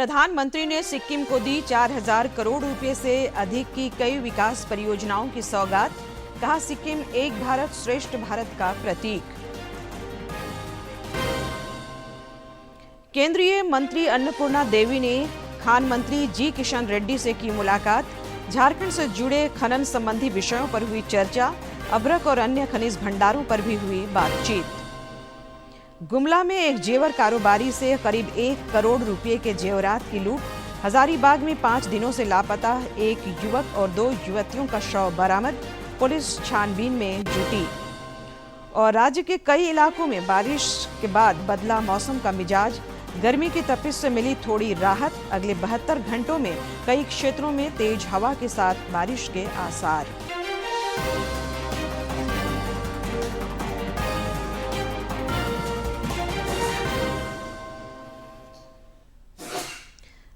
प्रधानमंत्री ने सिक्किम को दी 4000 करोड़ रुपए से अधिक की कई विकास परियोजनाओं की सौगात। कहा, सिक्किम एक भारत श्रेष्ठ भारत का प्रतीक। केंद्रीय मंत्री अन्नपूर्णा देवी ने खान मंत्री जी किशन रेड्डी से की मुलाकात। झारखंड से जुड़े खनन संबंधी विषयों पर हुई चर्चा। अभ्रक और अन्य खनिज भंडारों पर भी हुई बातचीत। गुमला में एक जेवर कारोबारी से करीब 1 करोड़ रुपए के जेवरात की लूट। हजारीबाग में 5 दिनों से लापता एक युवक और 2 युवतियों का शव बरामद। पुलिस छानबीन में जुटी। और राज्य के कई इलाकों में बारिश के बाद बदला मौसम का मिजाज। गर्मी की तपिश से मिली थोड़ी राहत। अगले 72 घंटों में कई क्षेत्रों में तेज हवा के साथ बारिश के आसार।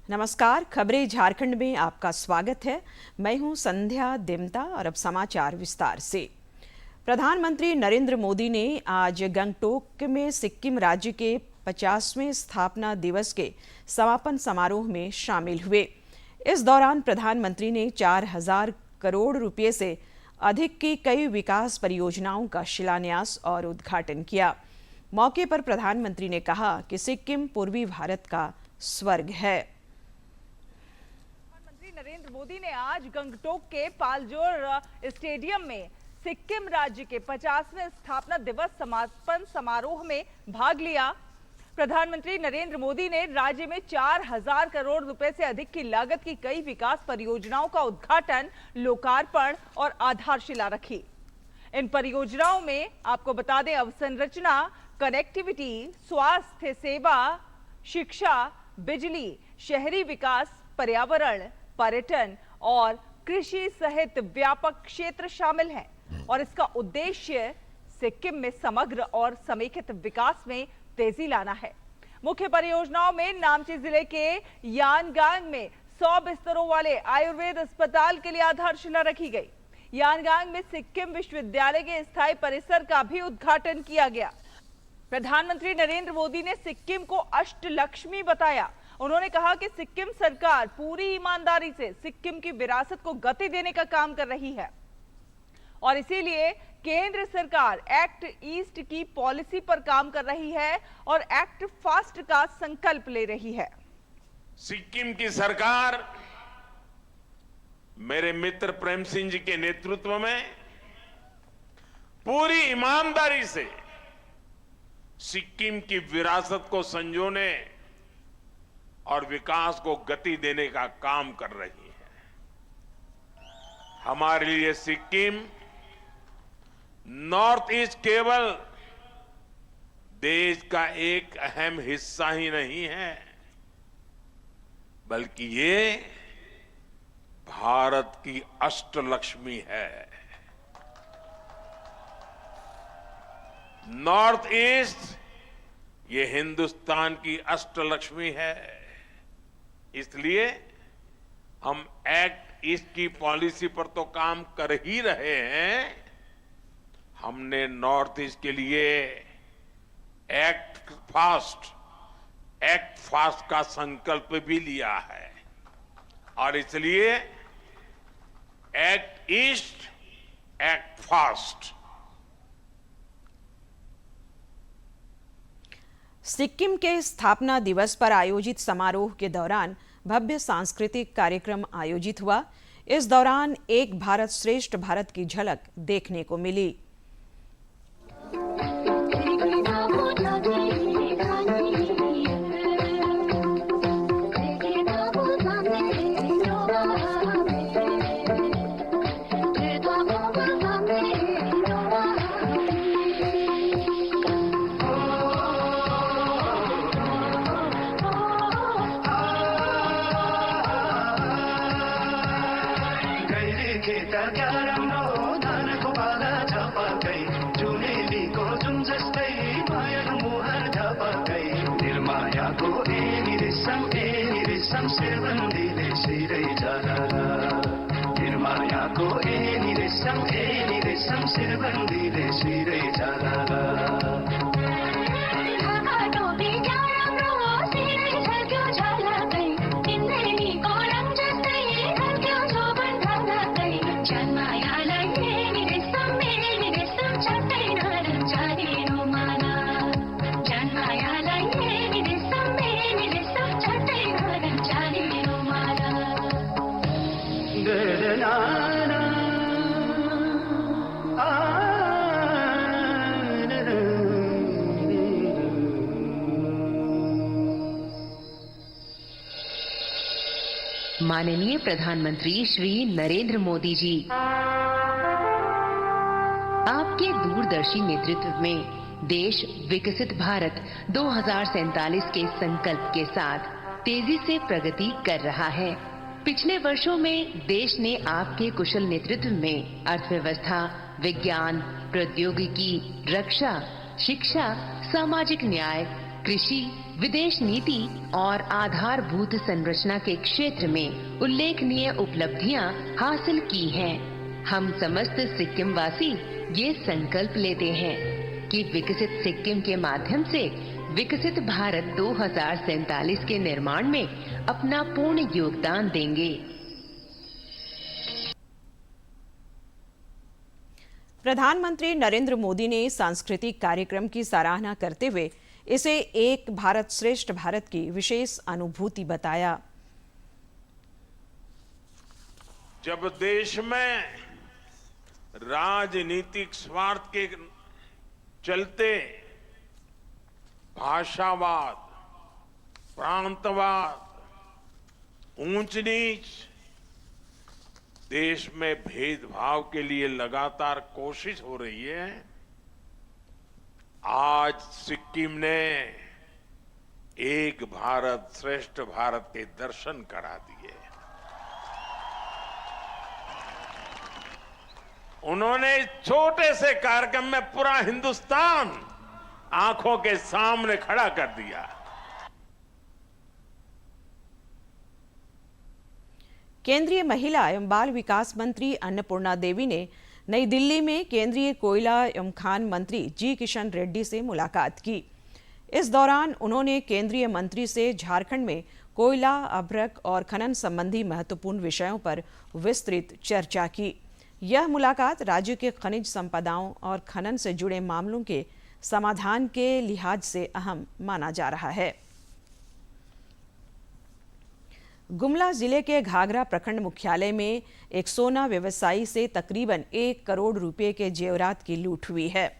नमस्कार, खबरें झारखंड में आपका स्वागत है। मैं हूं संध्या देमता और अब समाचार विस्तार से। प्रधानमंत्री नरेंद्र मोदी ने आज गंगटोक में सिक्किम राज्य के 50वें स्थापना दिवस के समापन समारोह में शामिल हुए। इस दौरान प्रधानमंत्री ने 4000 करोड़ रुपए से अधिक की कई विकास परियोजनाओं का शिलान्यास और उद्घाटन किया। मौके पर प्रधानमंत्री ने कहा कि सिक्किम पूर्वी भारत का स्वर्ग है। नरेंद्र मोदी ने आज गंगटोक के पालजोर स्टेडियम में सिक्किम राज्य के 50वें स्थापना दिवस समापन समारोह में भाग लिया। प्रधानमंत्री नरेंद्र मोदी ने राज्य में 4000 करोड़ रुपए से अधिक की लागत की कई विकास परियोजनाओं का उद्घाटन, लोकार्पण और आधारशिला रखी। इन परियोजनाओं में आपको बता दें, अवसंरचना, कनेक्टिविटी, स्वास्थ्य सेवा, शिक्षा, बिजली, शहरी विकास, पर्यावरण, पर्यटन और कृषि सहित व्यापक क्षेत्र शामिल हैं और इसका उद्देश्य सिक्किम में समग्र और समेकित विकास में तेजी लाना है। मुख्य परियोजनाओं में नामची जिले के यानगांग में 100 बिस्तरों वाले आयुर्वेद अस्पताल के लिए आधारशिला रखी गई। यानगांग में सिक्किम विश्वविद्यालय के स्थायी परिसर का भी उद्घाटन किया गया। प्रधानमंत्री नरेंद्र मोदी ने सिक्किम को अष्टलक्ष्मी बताया। उन्होंने कहा कि सिक्किम सरकार पूरी ईमानदारी से सिक्किम की विरासत को गति देने का काम कर रही है और इसीलिए केंद्र सरकार एक्ट ईस्ट की पॉलिसी पर काम कर रही है और एक्ट फास्ट का संकल्प ले रही है। सिक्किम की सरकार मेरे मित्र प्रेम सिंह जी के नेतृत्व में पूरी ईमानदारी से सिक्किम की विरासत को संजोने और विकास को गति देने का काम कर रही है। हमारे लिए सिक्किम नॉर्थ ईस्ट केवल देश का एक अहम हिस्सा ही नहीं है, बल्कि ये भारत की अष्टलक्ष्मी है। नॉर्थ ईस्ट ये हिंदुस्तान की अष्टलक्ष्मी है। इसलिए हम एक्ट ईस्ट की पॉलिसी पर तो काम कर ही रहे हैं, हमने नॉर्थ ईस्ट के लिए एक्ट फास्ट का संकल्प भी लिया है और इसलिए act east, act fast. Sikkim के स्थापना दिवस पर आयोजित समारोह के दौरान भव्य सांस्कृतिक कार्यक्रम आयोजित हुआ। इस दौरान एक भारत श्रेष्ठ भारत की झलक देखने को मिली। माननीय प्रधानमंत्री श्री नरेंद्र मोदी जी, आपके दूरदर्शी नेतृत्व में देश विकसित भारत 2047 के संकल्प के साथ तेजी से प्रगति कर रहा है। पिछले वर्षों में देश ने आपके कुशल नेतृत्व में अर्थव्यवस्था, विज्ञान, प्रौद्योगिकी, रक्षा, शिक्षा, सामाजिक न्याय, कृषि, विदेश नीति और आधारभूत संरचना के क्षेत्र में उल्लेखनीय उपलब्धियां हासिल की हैं। हम समस्त सिक्किम वासी ये संकल्प लेते हैं कि विकसित सिक्किम के माध्यम से विकसित भारत 2047 के निर्माण में अपना पूर्ण योगदान देंगे। प्रधानमंत्री नरेंद्र मोदी ने सांस्कृतिक कार्यक्रम की सराहना करते हुए इसे एक भारत श्रेष्ठ भारत की विशेष अनुभूति बताया। जब देश में राजनीतिक स्वार्थ के चलते भाषावाद, प्रांतवाद, ऊंच नीच, देश में भेदभाव के लिए लगातार कोशिश हो रही है, आज सिक्किम ने एक भारत श्रेष्ठ भारत के दर्शन करा दिए। उन्होंने इस छोटे से कार्यक्रम में पूरा हिंदुस्तान आंखों के सामने खड़ा कर दिया। केंद्रीय महिला एवं बाल विकास मंत्री अन्नपूर्णा देवी ने नई दिल्ली में केंद्रीय कोयला एवं खान मंत्री जी किशन रेड्डी से मुलाकात की। इस दौरान उन्होंने केंद्रीय मंत्री से झारखंड में कोयला, अभ्रक और खनन संबंधी महत्वपूर्ण विषयों पर विस्तृत चर्चा की। यह मुलाकात राज्य के खनिज संपदाओं और खनन से जुड़े मामलों के समाधान के लिहाज से अहम माना जा रहा है। गुमला जिले के घाघरा प्रखंड मुख्यालय में एक सोना व्यवसायी से तकरीबन 1 करोड़ रुपए के जेवरात की लूट हुई है।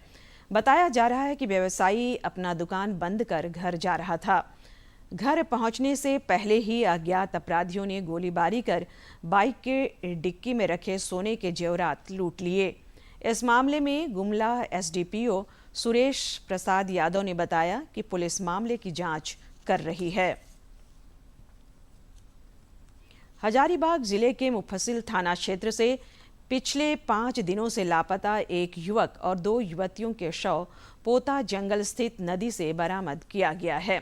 बताया जा रहा है कि व्यवसायी अपना दुकान बंद कर घर जा रहा था। घर पहुंचने से पहले ही अज्ञात अपराधियों ने गोलीबारी कर बाइक के डिक्की में रखे सोने के जेवरात लूट लिए। इस मामले में गुमला एसडीपीओ सुरेश प्रसाद यादव ने बताया कि पुलिस मामले की जांच कर रही है। हजारीबाग जिले के मुफस्सिल थाना क्षेत्र से पिछले 5 दिनों से लापता एक युवक और 2 युवतियों के शव पोता जंगल स्थित नदी से बरामद किया गया है।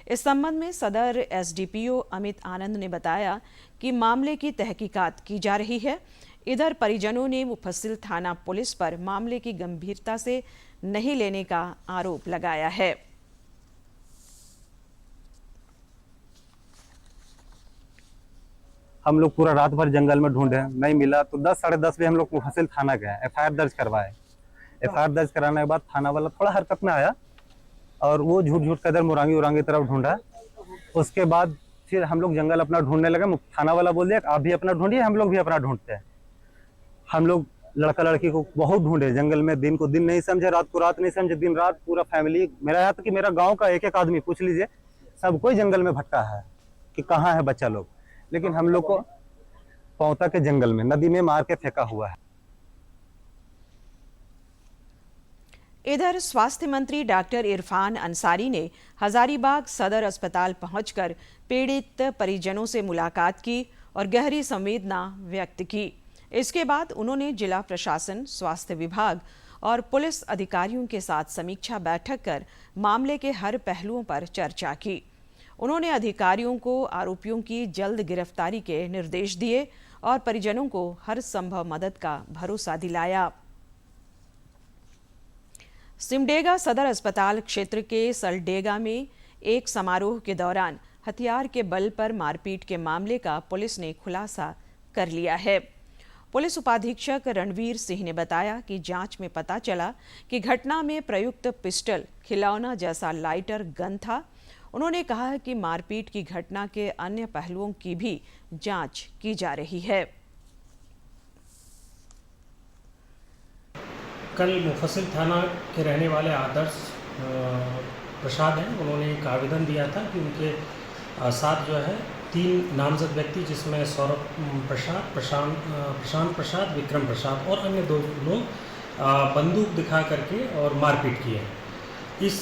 इस संबंध में सदर एसडीपीओ अमित आनंद ने बताया कि मामले की तहकीकात की जा रही है। इधर परिजनों ने मुफस्सिल थाना पुलिस पर मामले की गंभीरता से नहीं लेने का आरोप लगाया है। हम लोग पूरा रात भर जंगल में ढूंढे, नहीं मिला तो 10 साढ़े 10 बजे हम लोग मुफस्सिल थाना गए, एफआईआर दर्ज करवाए। एफआईआर दर्ज कराने के बाद थाना वाला थोड़ा हरकत में आया और वो झूठ झूठ कदर मुरांगी तरफ ढूंढा। उसके बाद फिर हम लोग जंगल अपना ढूंढने लगे। थाना वाला बोल दिया आप भी अपना ढूंढिए, हम लोग भी अपना ढूंढते हैं। हम लोग लड़का लड़की को बहुत ढूंढे जंगल में, दिन को दिन नहीं समझे, रात को रात नहीं समझे, दिन रात पूरा फैमिली, मेरा यहाँ तक कि मेरा गाँव का एक आदमी पूछ लीजिए, सब कोई जंगल में भटका है कि कहाँ है बच्चा लोग। लेकिन हम लोग को पौता के जंगल में नदी में मार के फेंका हुआ है। इधर स्वास्थ्य मंत्री डॉक्टर इरफान अंसारी ने हजारीबाग सदर अस्पताल पहुंचकर पीड़ित परिजनों से मुलाकात की और गहरी संवेदना व्यक्त की। इसके बाद उन्होंने जिला प्रशासन, स्वास्थ्य विभाग और पुलिस अधिकारियों के साथ समीक्षा बैठक कर मामले के हर पहलुओं पर चर्चा की। उन्होंने अधिकारियों को आरोपियों की जल्द गिरफ्तारी के निर्देश दिए और परिजनों को हर संभव मदद का भरोसा दिलाया। सिमडेगा सदर अस्पताल क्षेत्र के सलडेगा में एक समारोह के दौरान हथियार के बल पर मारपीट के मामले का पुलिस ने खुलासा कर लिया है। पुलिस उपाधीक्षक रणवीर सिंह ने बताया कि जांच में पता चला कि घटना में प्रयुक्त पिस्टल खिलौना जैसा लाइटर गन था। उन्होंने कहा है कि मारपीट की घटना के अन्य पहलुओं की भी जांच की जा रही है। कल मुफस्सिल थाना के रहने वाले आदर्श प्रसाद हैं, उन्होंने एक आवेदन दिया था कि उनके साथ जो है 3 नामजद व्यक्ति, जिसमें सौरभ प्रसाद, प्रशांत प्रसाद, विक्रम प्रसाद और अन्य 2 लोग बंदूक दिखा करके और मारपीट की है। इस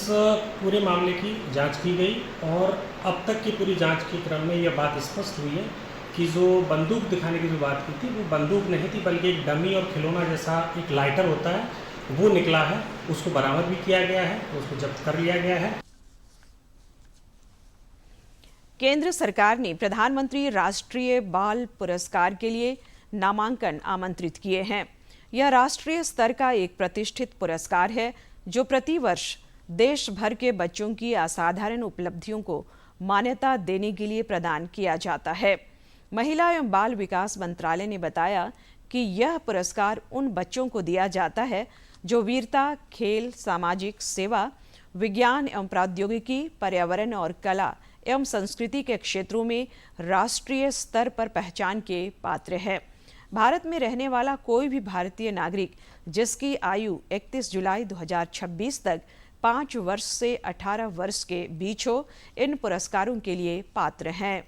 पूरे मामले की जांच की गई और अब तक की पूरी जांच के क्रम में यह बात स्पष्ट हुई है कि जो बंदूक दिखाने की जो बात की थी वो बंदूक नहीं थी, बल्कि एक डमी और खिलौना जैसा एक लाइटर होता है, वो निकला है। उसको बरामद भी किया गया है, उसको जब्त कर लिया गया है। केंद्र सरकार ने प्रधानमंत्री राष्ट्रीय बाल पुरस्कार के लिए नामांकन आमंत्रित किए हैं। यह राष्ट्रीय स्तर का एक प्रतिष्ठित पुरस्कार है जो प्रतिवर्ष देश भर के बच्चों की असाधारण उपलब्धियों को मान्यता देने के लिए प्रदान किया जाता है। महिला एवं बाल विकास मंत्रालय ने बताया कि यह पुरस्कार उन बच्चों को दिया जाता है जो वीरता, खेल, सामाजिक सेवा, विज्ञान एवं प्रौद्योगिकी, पर्यावरण और कला एवं संस्कृति के क्षेत्रों में राष्ट्रीय स्तर पर पहचान के पात्र है। भारत में रहने वाला कोई भी भारतीय नागरिक जिसकी आयु 31 जुलाई 2026 तक 5 वर्ष से 18 वर्ष के बीच हो, इन पुरस्कारों के लिए पात्र हैं।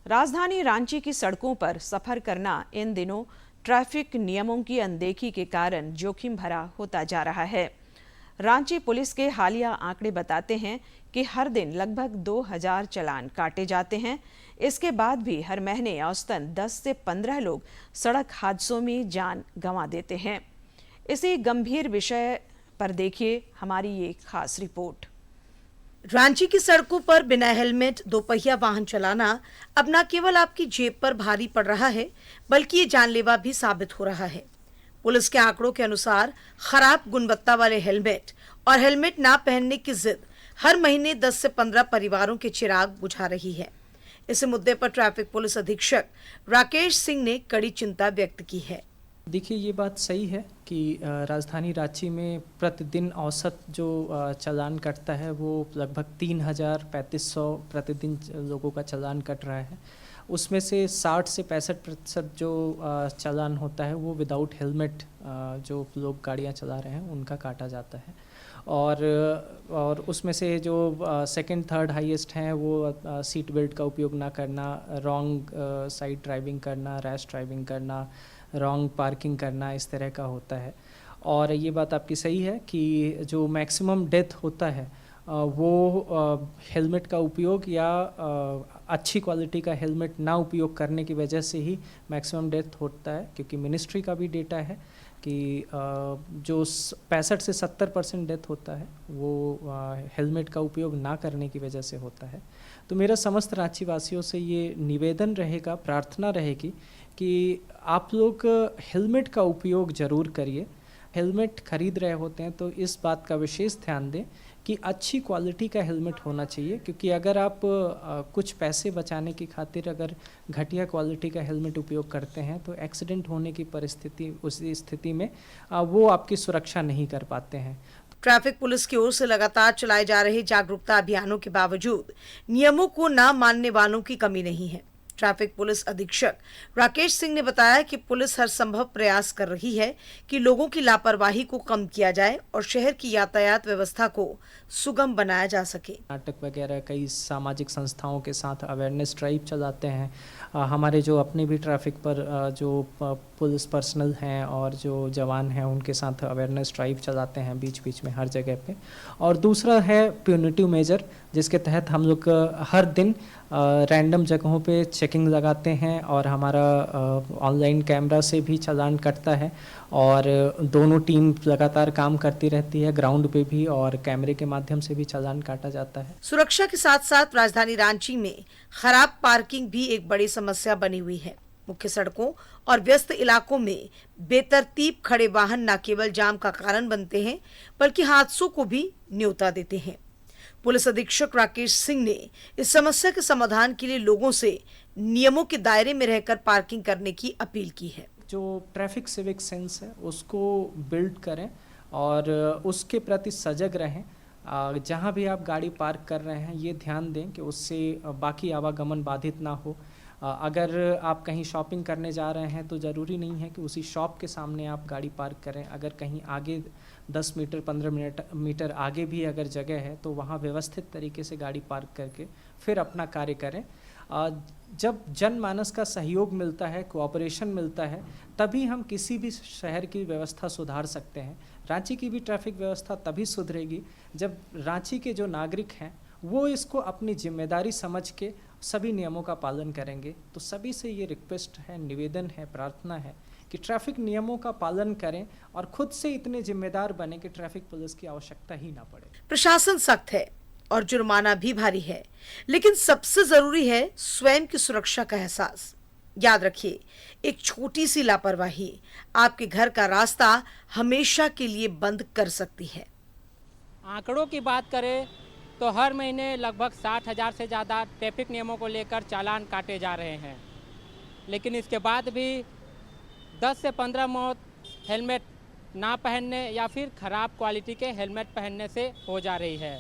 राजधानी रांची की सड़कों पर सफर करना इन दिनों ट्रैफिक नियमों की अनदेखी के कारण जोखिम भरा होता जा रहा है। रांची पुलिस के हालिया आंकड़े बताते हैं कि हर दिन लगभग 2000 चालान काटे जाते हैं। इसके बाद भी हर महीने औसतन 10 से 15 लोग सड़क हादसों में जान गंवा देते हैं। इसी गंभीर विषय पर देखिए हमारी ये खास रिपोर्ट। रांची की सड़कों पर बिना हेलमेट दोपहिया वाहन चलाना अब न केवल आपकी जेब पर भारी पड़ रहा है, बल्कि ये जानलेवा भी साबित हो रहा है। पुलिस के आंकड़ों के अनुसार खराब गुणवत्ता वाले हेलमेट और हेलमेट ना पहनने की जिद हर महीने 10 से 15 परिवारों के चिराग बुझा रही है। इस मुद्दे पर ट्रैफिक पुलिस अधीक्षक राकेश सिंह ने कड़ी चिंता व्यक्त की है। देखिए, ये बात सही है कि राजधानी रांची में प्रतिदिन औसत जो चालान कटता है वो लगभग 3000-3500 प्रतिदिन लोगों का चालान कट रहा है। उसमें से 60 से 65% जो चालान होता है वो विदाउट हेलमेट जो लोग गाड़ियाँ चला रहे हैं उनका काटा जाता है। और उसमें से जो सेकंड थर्ड हाईएस्ट हैं वो सीट बेल्ट का उपयोग ना करना, रॉन्ग साइड ड्राइविंग करना, रैश ड्राइविंग करना, रॉन्ग पार्किंग करना, इस तरह का होता है। और ये बात आपकी सही है कि जो मैक्सिमम डेथ होता है वो हेलमेट का उपयोग या अच्छी क्वालिटी का हेलमेट ना उपयोग करने की वजह से ही मैक्सिमम डेथ होता है, क्योंकि मिनिस्ट्री का भी डेटा है कि जो 65 से 70% डेथ होता है वो हेलमेट का उपयोग ना करने की वजह से होता है। तो मेरा समस्त रांची वासियों से ये निवेदन रहेगा, प्रार्थना रहेगी कि आप लोग हेलमेट का उपयोग ज़रूर करिए। हेलमेट खरीद रहे होते हैं तो इस बात का विशेष ध्यान दें कि अच्छी क्वालिटी का हेलमेट होना चाहिए, क्योंकि अगर आप कुछ पैसे बचाने की खातिर अगर घटिया क्वालिटी का हेलमेट उपयोग करते हैं तो एक्सीडेंट होने की परिस्थिति, उस स्थिति में वो आपकी सुरक्षा नहीं कर पाते हैं। ट्रैफिक पुलिस की ओर से लगातार चलाए जा रहे जागरूकता अभियानों के बावजूद नियमों को न मानने वालों की कमी नहीं है। ट्रैफिक पुलिस अधीक्षक राकेश सिंह ने बताया कि पुलिस हर संभव प्रयास कर रही है कि लोगों की लापरवाही को कम किया जाए और शहर की यातायात व्यवस्था को सुगम बनाया जा सके। नाटक वगैरह कई सामाजिक संस्थाओं के साथ अवेयरनेस ड्राइव चलाते हैं। हमारे जो अपने भी ट्रैफिक पर जो पुलिस पर्सनल हैं और जो जवान हैं उनके साथ अवेयरनेस ड्राइव चलाते हैं बीच बीच में हर जगह पे। और दूसरा है प्यूनिटिव मेजर, जिसके तहत हम लोग हर दिन रैंडम जगहों पे चेकिंग लगाते हैं और हमारा ऑनलाइन कैमरा से भी चालान कटता है और दोनों टीम लगातार काम करती रहती है, ग्राउंड पे भी और कैमरे के माध्यम से भी चालान काटा जाता है। सुरक्षा के साथ साथ राजधानी रांची में खराब पार्किंग भी एक बड़ी समस्या बनी हुई है। मुख्य सड़कों और व्यस्त इलाकों में बेतरतीब खड़े वाहन न केवल जाम का कारण बनते हैं बल्कि हादसों को भी न्योता देते हैं। पुलिस अधीक्षक राकेश सिंह ने इस समस्या के समाधान के लिए लोगों से नियमों के दायरे में रहकर पार्किंग करने की अपील की है। जो ट्रैफिक सिविक सेंस है उसको बिल्ड करें और उसके प्रति सजग रहें। जहाँ भी आप गाड़ी पार्क कर रहे हैं ये ध्यान दें कि उससे बाकी आवागमन बाधित ना हो। अगर आप कहीं शॉपिंग करने जा रहे हैं तो ज़रूरी नहीं है कि उसी शॉप के सामने आप गाड़ी पार्क करें। अगर कहीं आगे 10 मीटर 15 मीटर आगे भी अगर जगह है तो वहाँ व्यवस्थित तरीके से गाड़ी पार्क करके फिर अपना कार्य करें। जब जनमानस का सहयोग मिलता है, कोऑपरेशन मिलता है, तभी हम किसी भी शहर की व्यवस्था सुधार सकते हैं। रांची की भी ट्रैफिक व्यवस्था तभी सुधरेगी जब रांची के जो नागरिक हैं वो इसको अपनी जिम्मेदारी समझ के सभी नियमों का पालन करेंगे। तो सभी से ये रिक्वेस्ट है, निवेदन है, प्रार्थना है कि ट्रैफिक नियमों का पालन करें और खुद से इतने जिम्मेदार बने कि ट्रैफिक पुलिस की आवश्यकता ही ना पड़े। प्रशासन सख्त है और जुर्माना भी भारी है, लेकिन सबसे जरूरी है स्वयं की सुरक्षा का एहसास। याद रखिए, एक छोटी सी लापरवाही आपके घर का रास्ता हमेशा के लिए बंद कर सकती है। आंकड़ों की बात करें तो हर महीने लगभग 60,000 से ज़्यादा ट्रैफिक नियमों को लेकर चालान काटे जा रहे हैं, लेकिन इसके बाद भी 10 से 15 मौत हेलमेट ना पहनने या फिर ख़राब क्वालिटी के हेलमेट पहनने से हो जा रही है।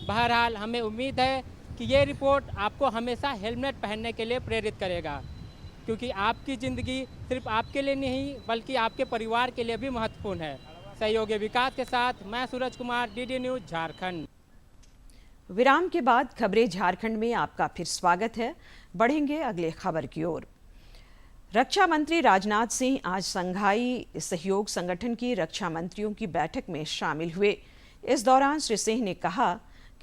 बहरहाल हमें उम्मीद है कि ये रिपोर्ट आपको हमेशा हेलमेट पहनने के लिए प्रेरित करेगा, क्योंकि आपकी ज़िंदगी सिर्फ आपके लिए नहीं बल्कि आपके परिवार के लिए भी महत्वपूर्ण है। सहयोगी विकास के साथ मैं सूरज कुमार, डीडी न्यूज़ झारखंड। विराम के बाद खबरें झारखंड में आपका फिर स्वागत है। बढ़ेंगे अगले खबर की ओर। रक्षा मंत्री राजनाथ सिंह आज संघाई सहयोग संगठन की रक्षा मंत्रियों की बैठक में शामिल हुए। इस दौरान श्री सिंह ने कहा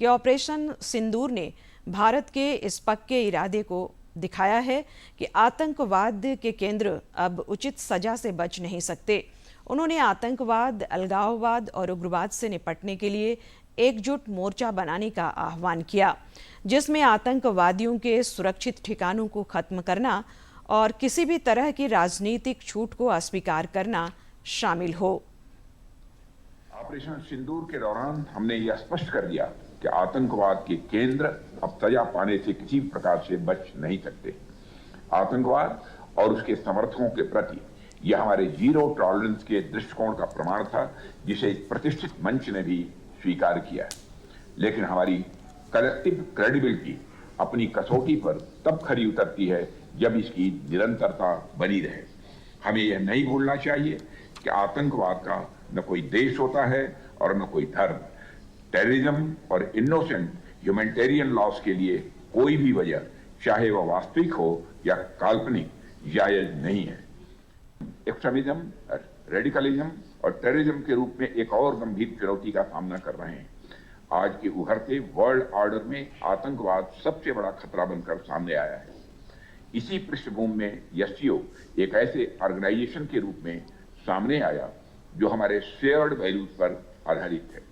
कि ऑपरेशन सिंदूर ने भारत के इस पक्के इरादे को दिखाया है कि आतंकवाद के केंद्र अब उचित सजा से बच नहीं सकते। उन्होंने आतंकवाद, अलगाववाद और उग्रवाद से निपटने के लिए एकजुट मोर्चा बनाने का आह्वान किया, जिसमें आतंकवादियों के सुरक्षित ठिकानों को खत्म करना और किसी भी तरह की राजनीतिक छूट को अस्वीकार करना शामिल हो। ऑपरेशन सिंदूर के दौरान हमने यह स्पष्ट कर दिया कि आतंकवाद के केंद्र अब सजा पाने से किसी प्रकार से बच नहीं सकते। आतंकवाद और उसके समर्थकों के प्रति यह हमारे जीरो टॉलरेंस के दृष्टिकोण का प्रमाण था, जिसे प्रतिष्ठित मंच ने भी स्वीकार किया है। लेकिन हमारी कलेक्टिव क्रेडिबिलिटी अपनी कसौटी पर तब खरी उतरती है जब इसकी निरंतरता बनी रहे। हमें यह नहीं भूलना चाहिए कि आतंकवाद का न कोई देश होता है और न कोई धर्म। टेररिज्म और इनोसेंट ह्यूमैनिटेरियन लॉस के लिए कोई भी वजह, चाहे वह वास्तविक हो या काल्पनिक, जायज नहीं है। एक्सट्रीमिज्म, रेडिकलिज्म और टेररिज्म के रूप में एक और गंभीर चुनौती का सामना कर रहे हैं। आज के उभरते वर्ल्ड ऑर्डर में आतंकवाद सबसे बड़ा खतरा बनकर सामने आया है। इसी पृष्ठभूमि में एससीओ एक ऐसे ऑर्गेनाइजेशन के रूप में सामने आया जो हमारे शेयर्ड वैल्यूज पर आधारित है।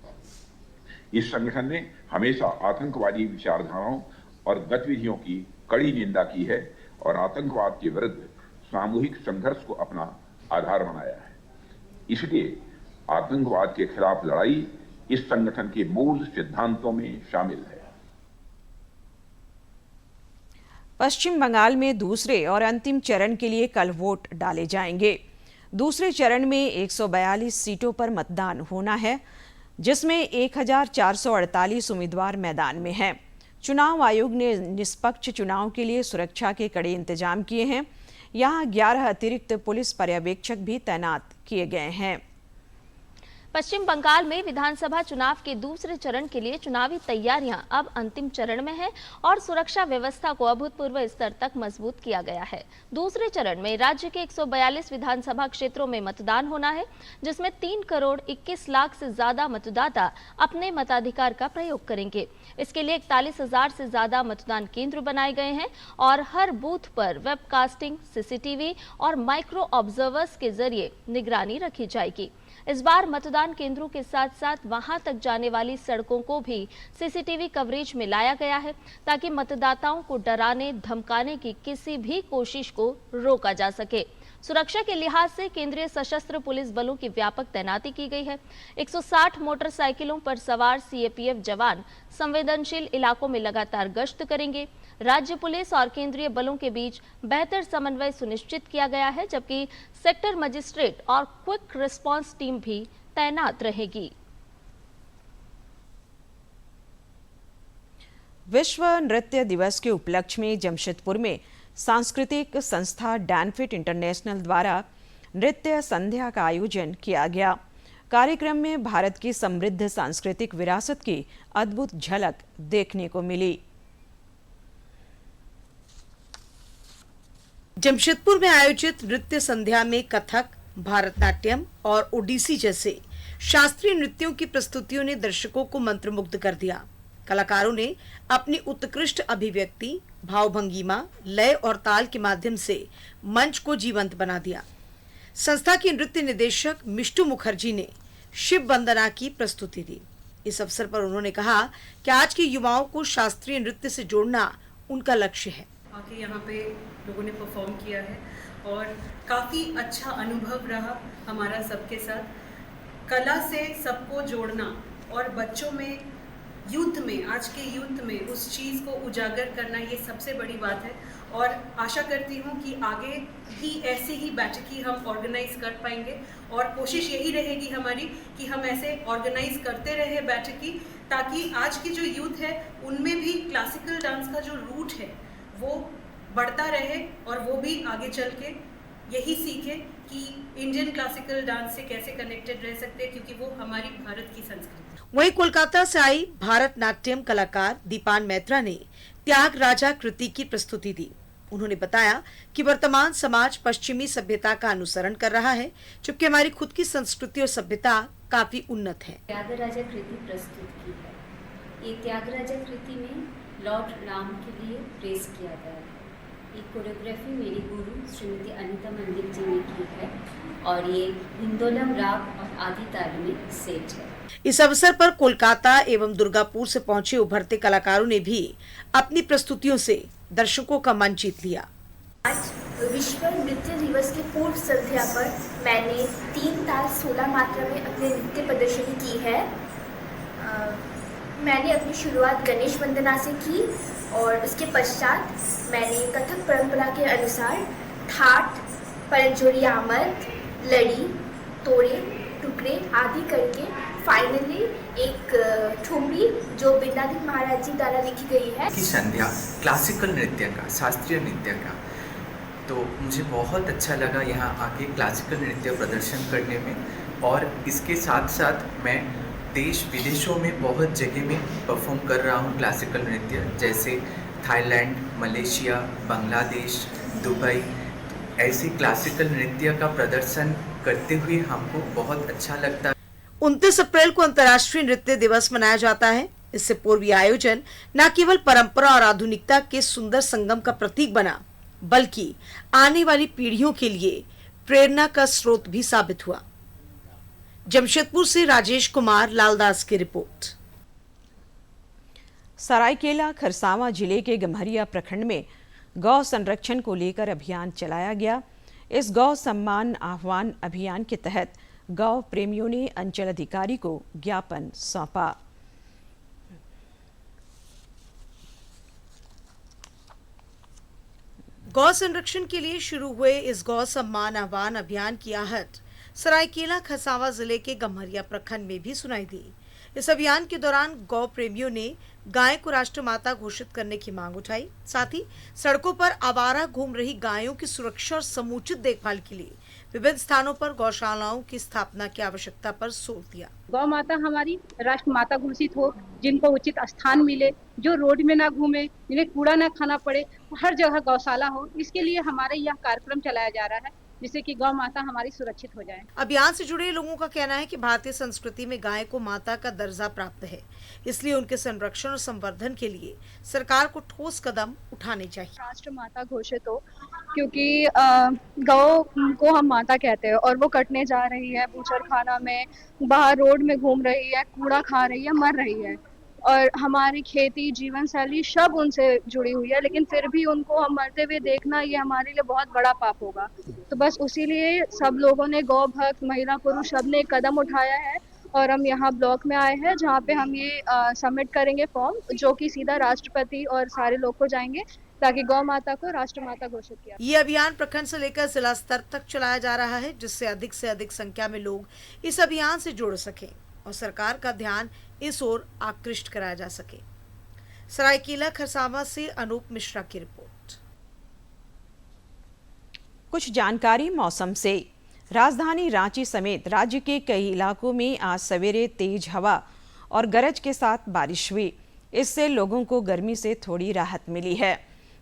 इस संगठन ने हमेशा आतंकवादी विचारधाराओं और गतिविधियों की कड़ी निंदा की है और आतंकवाद के विरुद्ध सामूहिक संघर्ष को अपना आधार बनाया है। इसलिए आतंकवाद के खिलाफ लड़ाई इस संगठन के मूल सिद्धांतों में शामिल है। पश्चिम बंगाल में दूसरे और अंतिम चरण के लिए कल वोट डाले जाएंगे। दूसरे चरण में 142 सीटों पर मतदान होना है, जिसमें 1448 उम्मीदवार मैदान में हैं। चुनाव आयोग ने निष्पक्ष चुनाव के लिए सुरक्षा के कड़े इंतजाम किए हैं। यहां 11 अतिरिक्त पुलिस पर्यवेक्षक भी तैनात किए गए हैं। पश्चिम बंगाल में विधानसभा चुनाव के दूसरे चरण के लिए चुनावी तैयारियां अब अंतिम चरण में है और सुरक्षा व्यवस्था को अभूतपूर्व स्तर तक मजबूत किया गया है। दूसरे चरण में राज्य के 142 विधानसभा क्षेत्रों में मतदान होना है, जिसमें 3 करोड़ 21 लाख से ज्यादा मतदाता अपने मताधिकार का प्रयोग करेंगे। इसके लिए 41,000 से ज्यादा मतदान केंद्र बनाए गए हैं और हर बूथ पर वेबकास्टिंग, सीसीटीवी और माइक्रो ऑब्जर्वर्स के जरिए निगरानी रखी जाएगी। इस बार मतदान केंद्रों के साथ साथ वहां तक जाने वाली सड़कों को भी सीसीटीवी कवरेज में लाया गया है, ताकि मतदाताओं को डराने धमकाने की किसी भी कोशिश को रोका जा सके। सुरक्षा के लिहाज से केंद्रीय सशस्त्र पुलिस बलों की व्यापक तैनाती की गई है। 160 मोटरसाइकिलों पर सवार सीएपीएफ जवान संवेदनशील इलाकों में लगातार गश्त करेंगे। राज्य पुलिस और केंद्रीय बलों के बीच बेहतर समन्वय सुनिश्चित किया गया है, जबकि सेक्टर मजिस्ट्रेट और क्विक रिस्पांस टीम भी तैनात रहेगी। विश्व नृत्य दिवस के उपलक्ष्य में जमशेदपुर में सांस्कृतिक संस्था डैनफिट इंटरनेशनल द्वारा नृत्य संध्या का आयोजन किया गया। कार्यक्रम में भारत की समृद्ध सांस्कृतिक विरासत की अद्भुत झलक देखने को मिली। जमशेदपुर में आयोजित नृत्य संध्या में कथक, भारतनाट्यम और ओडिसी जैसे शास्त्रीय नृत्यों की प्रस्तुतियों ने दर्शकों को मंत्रमुग्ध कर दिया। कलाकारों ने अपनी उत्कृष्ट अभिव्यक्ति, भावभंगिमा, लय और ताल के माध्यम से मंच को जीवंत बना दिया। संस्था के नृत्य निदेशक मिष्टू मुखर्जी ने शिव वंदना की प्रस्तुति दी। इस अवसर पर उन्होंने कहा कि आज के युवाओं को शास्त्रीय नृत्य से जोड़ना उनका लक्ष्य है। आके यहाँ पे लोगों ने परफॉर्म किया है और काफ़ी अच्छा अनुभव रहा हमारा सबके साथ। कला से सबको जोड़ना और बच्चों में, यूथ में, आज के यूथ में उस चीज़ को उजागर करना, ये सबसे बड़ी बात है। और आशा करती हूँ कि आगे भी ऐसे ही बैठकी हम ऑर्गेनाइज कर पाएंगे और कोशिश यही रहेगी हमारी कि हम ऐसे ऑर्गेनाइज करते रहे बैठकी, ताकि आज की जो यूथ है उनमें भी क्लासिकल डांस का जो रूट है वो बढ़ता रहे और वो भी आगे चल के यही सीखे कि इंडियन क्लासिकल डांस से कैसे कनेक्टेड रह सकते हैं, क्योंकि वो हमारी भारत की संस्कृति। वहीं कोलकाता से आई भारतनाट्यम कलाकार दीपान मैत्रा ने त्यागराजा कृति की प्रस्तुति दी। उन्होंने बताया कि वर्तमान समाज पश्चिमी सभ्यता का अनुसरण कर रहा है, जबकि हमारी खुद की संस्कृति और सभ्यता काफी उन्नत है। त्यागराजा कृति प्रस्तुत की है। ये त्यागराजा कृति में लॉर्ड राम के लिए प्रेस किया गया है। ये कोरियोग्राफी मेरी गुरु श्रीमती अनीता मंदिर जी ने की है और ये हिंदोलम राग और आदि ताल में सेट है। इस अवसर पर कोलकाता एवं दुर्गापुर से पहुंचे उभरते कलाकारों ने भी अपनी प्रस्तुतियों से दर्शकों का मन जीत लिया। आज विश्व नृत्य दिवस की पूर्व संध्या पर मैंने 3 ताल 16 मात्रा में अपने नृत्य प्रदर्शनी की है। मैंने अपनी शुरुआत गणेश वंदना से की और उसके पश्चात मैंने कथक परंपरा के अनुसार ठाट, परंजोरी आमद, लड़ी, तोड़े, टुकड़े आदि करके फाइनली एक ठुमरी जो बिरनादिक महाराज जी द्वारा लिखी गई है की संध्या क्लासिकल नृत्य का, शास्त्रीय नृत्य का। तो मुझे बहुत अच्छा लगा यहाँ आके क्लासिकल नृत्य प्रदर्शन करने में, और इसके साथ साथ मैं देश विदेशों में बहुत जगह में परफॉर्म कर रहा हूँ क्लासिकल नृत्य, जैसे थाईलैंड, मलेशिया, बांग्लादेश, दुबई। ऐसे क्लासिकल नृत्य का प्रदर्शन करते हुए हमको बहुत अच्छा लगता है। 29 अप्रैल को अंतर्राष्ट्रीय नृत्य दिवस मनाया जाता है। इससे पूर्व यह आयोजन न केवल परंपरा और आधुनिकता के सुंदर संगम का प्रतीक बना, बल्कि आने वाली पीढ़ियों के लिए प्रेरणा का स्रोत भी साबित हुआ। जमशेदपुर से राजेश कुमार लालदास की रिपोर्ट। सरायकेला खरसावां जिले के गम्हरिया प्रखंड में गौ संरक्षण को लेकर अभियान चलाया गया। इस गौ सम्मान आह्वान अभियान के तहत गौ प्रेमियों ने अंचल अधिकारी को ज्ञापन सौंपा। गौ संरक्षण के लिए शुरू हुए इस गौ सम्मान आह्वान अभियान की आहट सरायकेला खरसावां जिले के गम्हरिया प्रखंड में भी सुनाई दी। इस अभियान के दौरान गौ प्रेमियों ने गाय को राष्ट्रमाता घोषित करने की मांग उठाई। साथ ही सड़कों पर आवारा घूम रही गायों की सुरक्षा और समुचित देखभाल के लिए विभिन्न स्थानों पर गौशालाओं की स्थापना की आवश्यकता पर जोर दिया। गौ माता हमारी राष्ट्र माता घोषित हो, जिनको उचित स्थान मिले, जो रोड में ना घूमे, जिन्हें कूड़ा ना खाना पड़े, हर जगह गौशाला हो। इसके लिए हमारे यह कार्यक्रम चलाया जा रहा है, जिससे कि गौ माता हमारी सुरक्षित हो जाए। अभियान से जुड़े लोगों का कहना है कि भारतीय संस्कृति में गाय को माता का दर्जा प्राप्त है, इसलिए उनके संरक्षण और संवर्धन के लिए सरकार को ठोस कदम उठाने चाहिए। राष्ट्र माता घोषित हो, क्योंकि गौ को हम माता कहते हैं और वो कटने जा रही है, बूचर खाना में, बाहर रोड में घूम रही है, कूड़ा खा रही है, मर रही है, और हमारी खेती, जीवन शैली सब उनसे जुड़ी हुई है, लेकिन फिर भी उनको हम मरते हुए देखना ये हमारे लिए बहुत बड़ा पाप होगा। तो बस उसी लिए सब लोगों ने, गौ भक्त, महिला, पुरुष, सब ने कदम उठाया है और हम यहाँ ब्लॉक में आए हैं, जहाँ पे हम ये सबमिट करेंगे फॉर्म, जो कि सीधा राष्ट्रपति और सारे लोग को जाएंगे, ताकि गौ माता को राष्ट्रमाता घोषित किया। ये अभियान प्रखंड से लेकर जिला स्तर तक चलाया जा रहा है, जिससे अधिक संख्या में लोग इस अभियान से जुड़ सकें और सरकार का ध्यान इस ओर आकृष्ट कराया जा सके। सरायकेला खरसावां से अनूप मिश्रा की रिपोर्ट। कुछ जानकारी मौसम से। राजधानी रांची समेत राज्य के कई इलाकों में आज सवेरे तेज हवा और गरज के साथ बारिश हुई। इससे लोगों को गर्मी से थोड़ी राहत मिली है।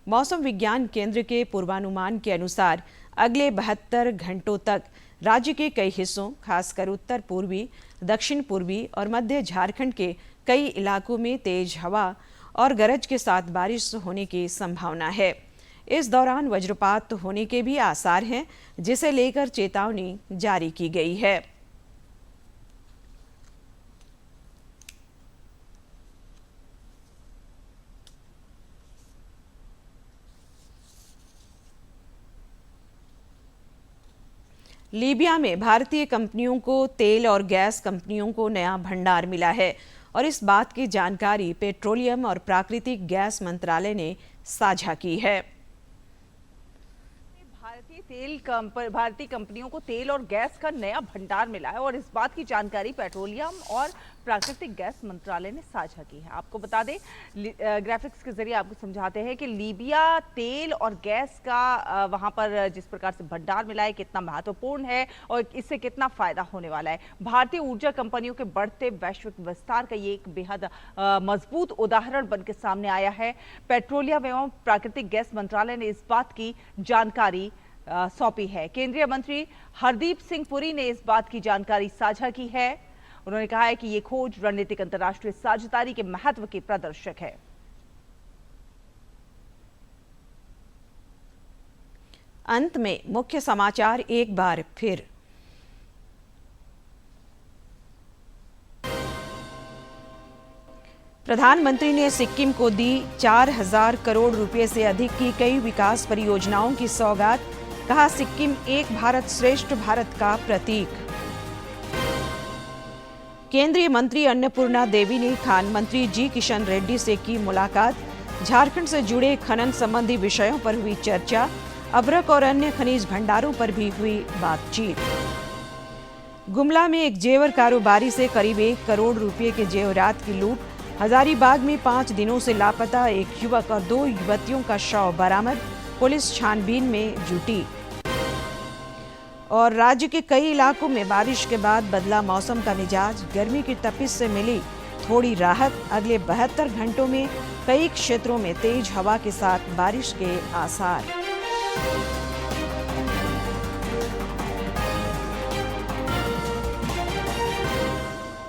मौसम विज्ञान केंद्र के पूर्वानुमान के अनुसार अगले 72 घंटों तक राज्य के कई हिस्सों, खासकर उत्तर पूर्वी, दक्षिण पूर्वी और मध्य झारखंड के कई इलाकों में तेज हवा और गरज के साथ बारिश होने की संभावना है। इस दौरान वज्रपात होने के भी आसार हैं, जिसे लेकर चेतावनी जारी की गई है। लीबिया में भारतीय कंपनियों को तेल और गैस कंपनियों को नया भंडार मिला है और इस बात की जानकारी पेट्रोलियम और प्राकृतिक गैस मंत्रालय ने साझा की है। भारतीय कंपनियों को तेल और गैस का नया भंडार मिला है और इस बात की जानकारी पेट्रोलियम और प्राकृतिक गैस मंत्रालय ने साझा की है। आपको बता दें, ग्राफिक्स के जरिए आपको समझाते हैं कि लीबिया तेल और गैस का वहां पर जिस प्रकार से भंडार मिला है कितना महत्वपूर्ण है और इससे कितना फायदा होने वाला है। भारतीय ऊर्जा कंपनियों के बढ़ते वैश्विक विस्तार का ये एक बेहद मजबूत उदाहरण बनकर सामने आया है। पेट्रोलियम एवं प्राकृतिक गैस मंत्रालय ने इस बात की जानकारी सौंपी है। केंद्रीय मंत्री हरदीप सिंह पुरी ने इस बात की जानकारी साझा की है। उन्होंने कहा है कि ये खोज रणनीतिक अंतर्राष्ट्रीय साझेदारी के महत्व की प्रदर्शक है। अंत में मुख्य समाचार एक बार फिर। प्रधानमंत्री ने सिक्किम को दी 4000 करोड़ रुपए से अधिक की कई विकास परियोजनाओं की सौगात। कहा, सिक्किम एक भारत श्रेष्ठ भारत का प्रतीक। केंद्रीय मंत्री अन्नपूर्णा देवी ने खान मंत्री जी किशन रेड्डी से की मुलाकात। झारखंड से जुड़े खनन संबंधी विषयों पर हुई चर्चा। अभ्रक और अन्य खनिज भंडारों पर भी हुई बातचीत। गुमला में एक जेवर कारोबारी से करीब 1 करोड़ रुपए के जेवरात की लूट। हजारीबाग में 5 दिनों से लापता एक युवक और 2 युवतियों का शव बरामद। पुलिस छानबीन में जुटी। और राज्य के कई इलाकों में बारिश के बाद बदला मौसम का मिजाज। गर्मी की तपिश से मिली थोड़ी राहत। अगले 72 घंटों में कई क्षेत्रों में तेज हवा के साथ बारिश के आसार।